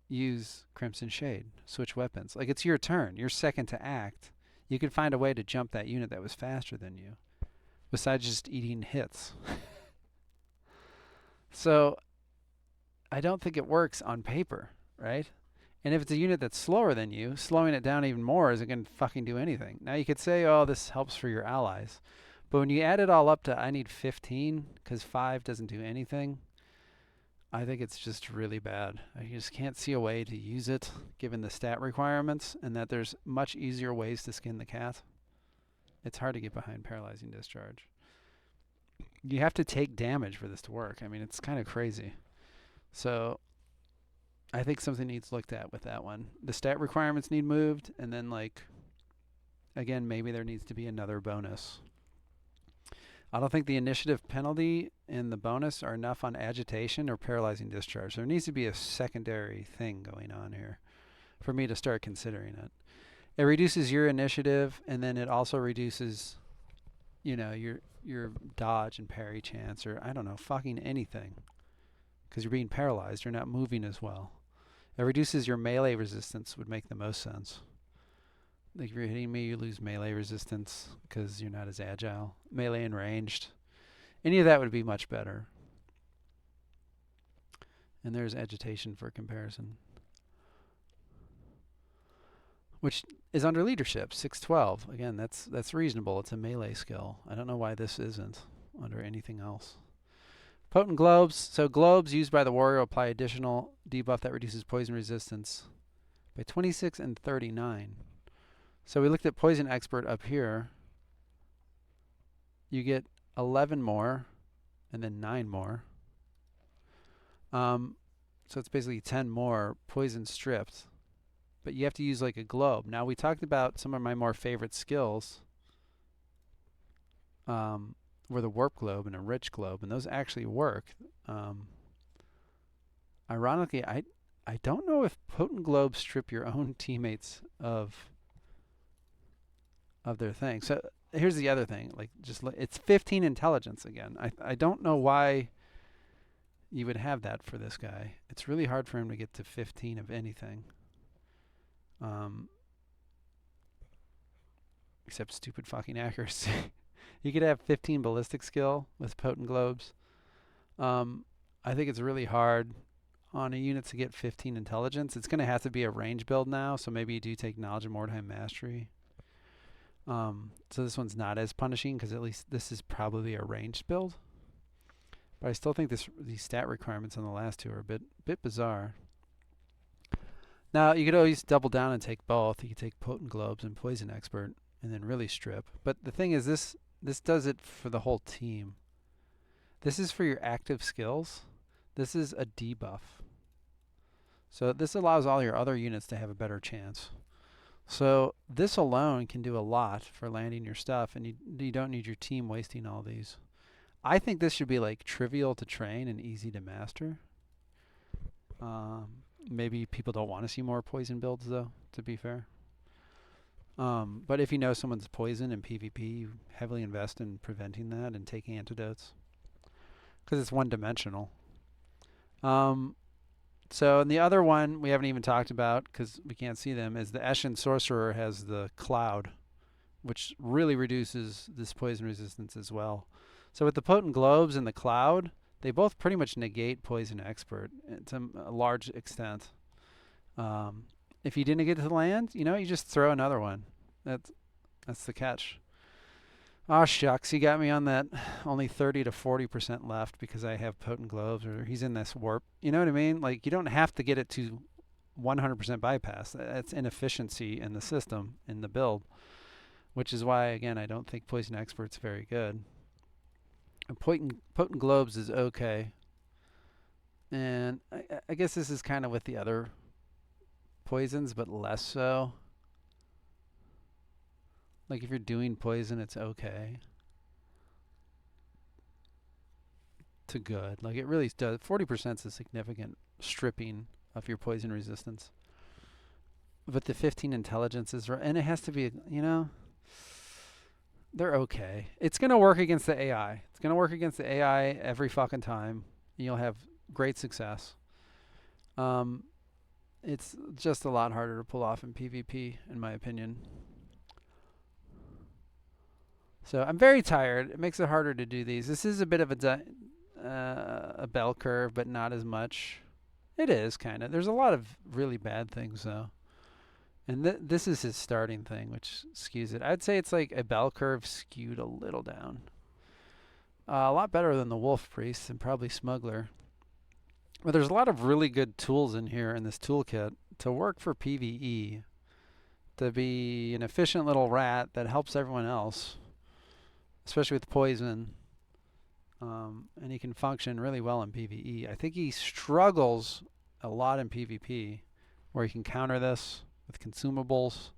use Crimson Shade, switch weapons. Like, it's your turn. You're second to act. You could find a way to jump that unit that was faster than you, besides just eating hits. So I don't think it works on paper, right? And if it's a unit that's slower than you, slowing it down even more isn't going to fucking do anything. Now you could say, oh, this helps for your allies. But when you add it all up to, I need 15, because 5 doesn't do anything, I think it's just really bad. I just can't see a way to use it, given the stat requirements, and that there's much easier ways to skin the cat. It's hard to get behind Paralyzing Discharge. You have to take damage for this to work. I mean, it's kind of crazy. So I think something needs looked at with that one. The stat requirements need moved, and then, like, again, maybe there needs to be another bonus. I don't think the initiative penalty and the bonus are enough on agitation or paralyzing discharge. There needs to be a secondary thing going on here for me to start considering it. It reduces your initiative, and then it also reduces, your dodge and parry chance, or I don't know, fucking anything, because you're being paralyzed. You're not moving as well. It reduces your melee resistance, would make the most sense. Like, if you're hitting me, you lose melee resistance because you're not as agile. Melee and ranged. Any of that would be much better. And there's agitation for comparison, which is under leadership, 612. Again, that's reasonable. It's a melee skill. I don't know why this isn't under anything else. Potent globes. So globes used by the warrior apply additional debuff that reduces poison resistance by 26 and 39. So we looked at Poison Expert up here. You get 11 more and then 9 more. So it's basically 10 more poison stripped. But you have to use like a globe. Now, we talked about some of my more favorite skills were the Warp Globe and a Rich Globe, and those actually work. Ironically, I don't know if Potent Globes strip your own teammates of their thing. So here's the other thing. Like, it's 15 intelligence again. I don't know why you would have that for this guy. It's really hard for him to get to 15 of anything. Except stupid fucking accuracy. You could have 15 ballistic skill with Potent Globes. I think it's really hard on a unit to get 15 intelligence. It's going to have to be a range build now, so maybe you do take Knowledge of Mordheim Mastery. So this one's not as punishing, because at least this is probably a ranged build. But I still think these stat requirements on the last two are a bit bizarre. Now, you could always double down and take both. You could take Potent Globes and Poison Expert and then really strip. But the thing is, this does it for the whole team. This is for your active skills. This is a debuff. So this allows all your other units to have a better chance. So this alone can do a lot for landing your stuff, and you don't need your team wasting all these. I think this should be like trivial to train and easy to master. Um, Maybe people don't want to see more poison builds, though, to be fair. But if you know someone's poison in PvP, you heavily invest in preventing that and taking antidotes because it's one-dimensional. Um, so, and the other one we haven't even talked about because we can't see them is the Eshin Sorcerer has the Cloud, which really reduces this poison resistance as well. So with the Potent Globes and the Cloud, they both pretty much negate Poison Expert to a large extent. Um, if you didn't get to the land, you just throw another one. That's the catch. Oh shucks, he got me on that. Only 30 to 40% left because I have Potent Globes, or he's in this warp. You know what I mean? Like you don't have to get it to 100% bypass. That's inefficiency in the system in the build, which is why again I don't think Poison Expert's very good. And Potent Globes is okay, and I guess this is kind of with the other poisons, but less so. Like if you're doing poison, it's okay to good. Like it really does. 40% is a significant stripping of your poison resistance. But the 15 intelligence is right, and it has to be, they're okay. It's going to work against the AI. It's going to work against the AI every fucking time. You'll have great success. It's just a lot harder to pull off in PvP, in my opinion. So I'm very tired. It makes it harder to do these. This is a bit of a bell curve, but not as much. It is kind of. There's a lot of really bad things though, and this is his starting thing, which skews it. I'd say it's like a bell curve skewed a little down. A lot better than the Wolf Priest and probably Smuggler. But there's a lot of really good tools in here in this toolkit to work for PvE, to be an efficient little rat that helps everyone else, especially with poison. And he can function really well in PvE. I think he struggles a lot in PvP, where he can counter this with consumables,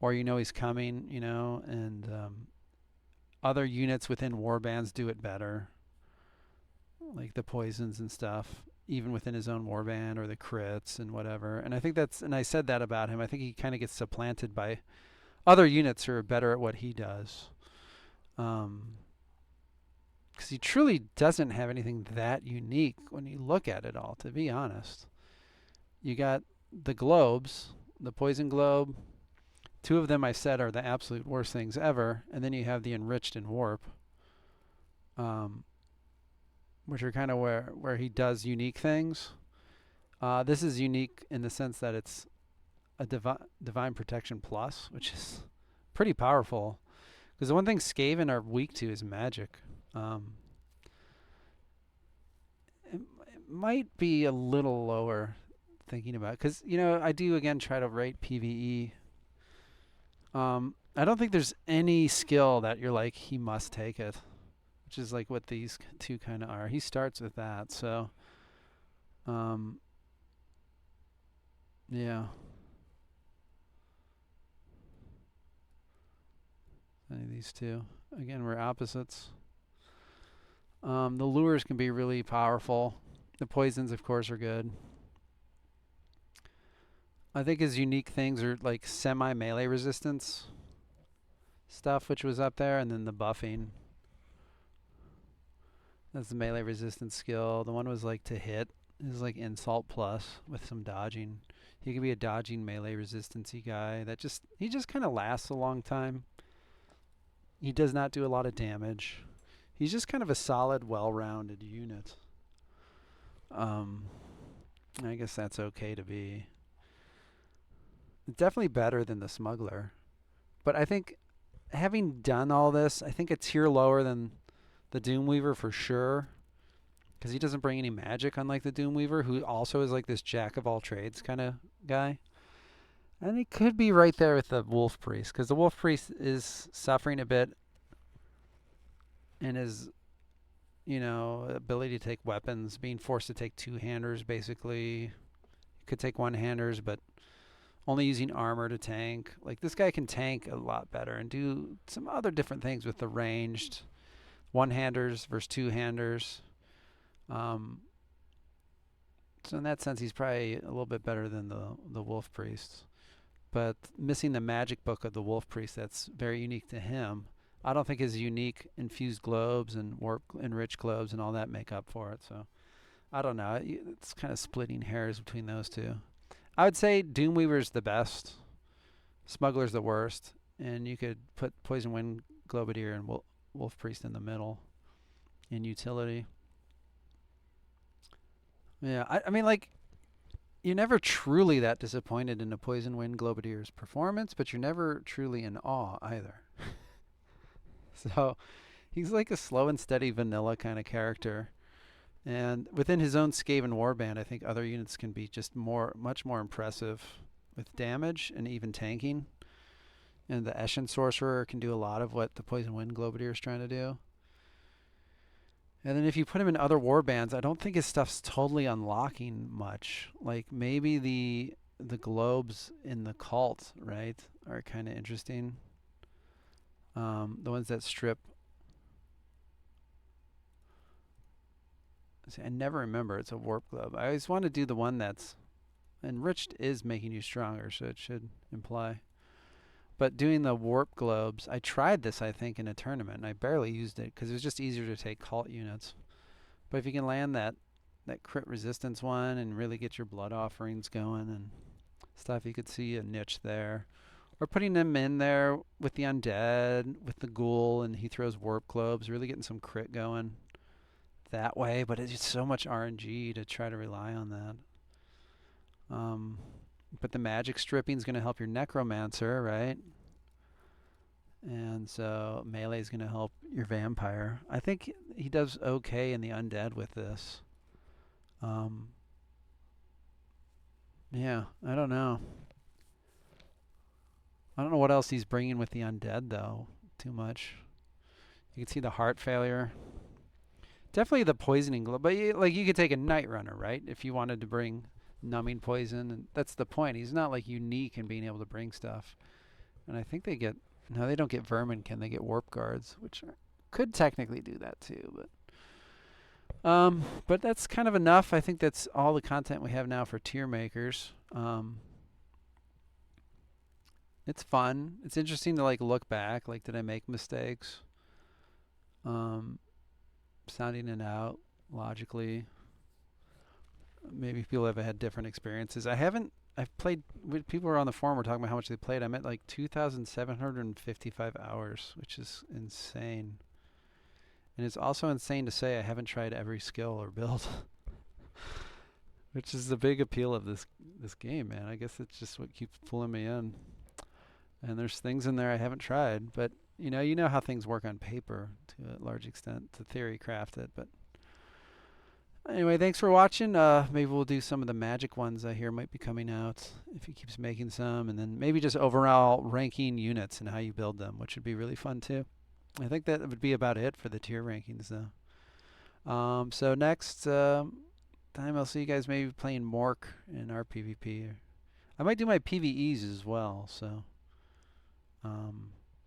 or he's coming, and other units within warbands do it better, like the poisons and stuff, even within his own warband or the crits and whatever. And I think and I said that about him. I think he kind of gets supplanted by other units who are better at what he does. Because he truly doesn't have anything that unique when you look at it all, to be honest. You got the globes, the poison globe. Two of them I said are the absolute worst things ever. And then you have the enriched and warp, which are kind of where he does unique things. This is unique in the sense that it's a divine protection plus, which is pretty powerful. Because the one thing Skaven are weak to is magic. It might be a little lower thinking about it. Because, I do, again, try to rate PvE. I don't think there's any skill that you're like, he must take it. Which is like what these two kind of are. He starts with that, so... yeah. Any of these two. Again, we're opposites. The lures can be really powerful. The poisons, of course, are good. I think his unique things are like semi-melee resistance stuff, which was up there, and then the buffing. That's the melee resistance skill. The one was like to hit. This is like insult plus with some dodging. He can be a dodging melee resistancy guy. He just kind of lasts a long time. He does not do a lot of damage. He's just kind of a solid, well-rounded unit. I guess that's okay to be. Definitely better than the Smuggler. But I think, having done all this, I think a tier lower than the Doomweaver for sure. Because he doesn't bring any magic, unlike the Doomweaver, who also is like this jack-of-all-trades kind of guy. And he could be right there with the Wolf Priest, because the Wolf Priest is suffering a bit in his, ability to take weapons, being forced to take two-handers, basically. He could take one-handers, but only using armor to tank. Like this guy can tank a lot better and do some other different things with the ranged one-handers versus two-handers. Um, so in that sense, he's probably a little bit better than the Wolf Priest. But missing the magic book of the Wolf Priest, that's very unique to him. I don't think his unique infused globes and warp enriched globes and all that make up for it. So I don't know. It's kind of splitting hairs between those two. I would say Doomweaver's the best, Smuggler's the worst, and you could put Poison Wind, Globadier, and Wolf Priest in the middle in utility. Yeah, I mean, like, you're never truly that disappointed in a Poison Wind Globadier's performance, but you're never truly in awe either. So he's like a slow and steady vanilla kind of character. And within his own Skaven warband, I think other units can be just much more impressive with damage and even tanking. And the Eshin Sorcerer can do a lot of what the Poison Wind Globadier is trying to do. And then if you put him in other warbands, I don't think his stuff's totally unlocking much. Like maybe the globes in the cult, right, are kind of interesting. The ones that strip. See, I never remember it's a warp globe. I always want to do the one that's enriched is making you stronger, so it should imply. But doing the warp globes, I tried this, I think, in a tournament, and I barely used it because it was just easier to take cult units. But if you can land that crit resistance one and really get your blood offerings going and stuff, you could see a niche there. Or putting them in there with the undead, with the ghoul, and he throws warp globes, really getting some crit going that way. But it's just so much RNG to try to rely on that. But the magic stripping is going to help your necromancer, right? And so melee is going to help your vampire. I think he does okay in the undead with this. Yeah, I don't know. I don't know what else he's bringing with the undead, though, too much. You can see the heart failure. Definitely the poisoning globe. But you could take a night runner, right? If you wanted to bring numbing poison. And that's the point. He's not like unique in being able to bring stuff. And I think they get... No, they don't get vermin, can they? Get warp guards, which could technically do that too. But that's kind of enough. I think that's all the content we have now for tier makers. It's fun. It's interesting to like look back. Like, did I make mistakes? Sounding it out logically. Maybe people have had different experiences. I've played, people were on the forum were talking about how much they played. I'm at like 2,755 hours, which is insane. And it's also insane to say I haven't tried every skill or build, which is the big appeal of this game, man. I guess it's just what keeps pulling me in. And there's things in there I haven't tried, but you know how things work on paper to a large extent, to theory craft it. But anyway, thanks for watching. Maybe we'll do some of the magic ones I hear might be coming out if he keeps making some, and then maybe just overall ranking units and how you build them, which would be really fun too. I think that would be about it for the tier rankings, though. So next time I'll see you guys maybe playing Mork in our PvP. I might do my PvEs as well, so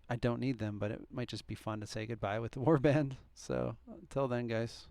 I don't need them, but it might just be fun to say goodbye with the warband. So until then, guys.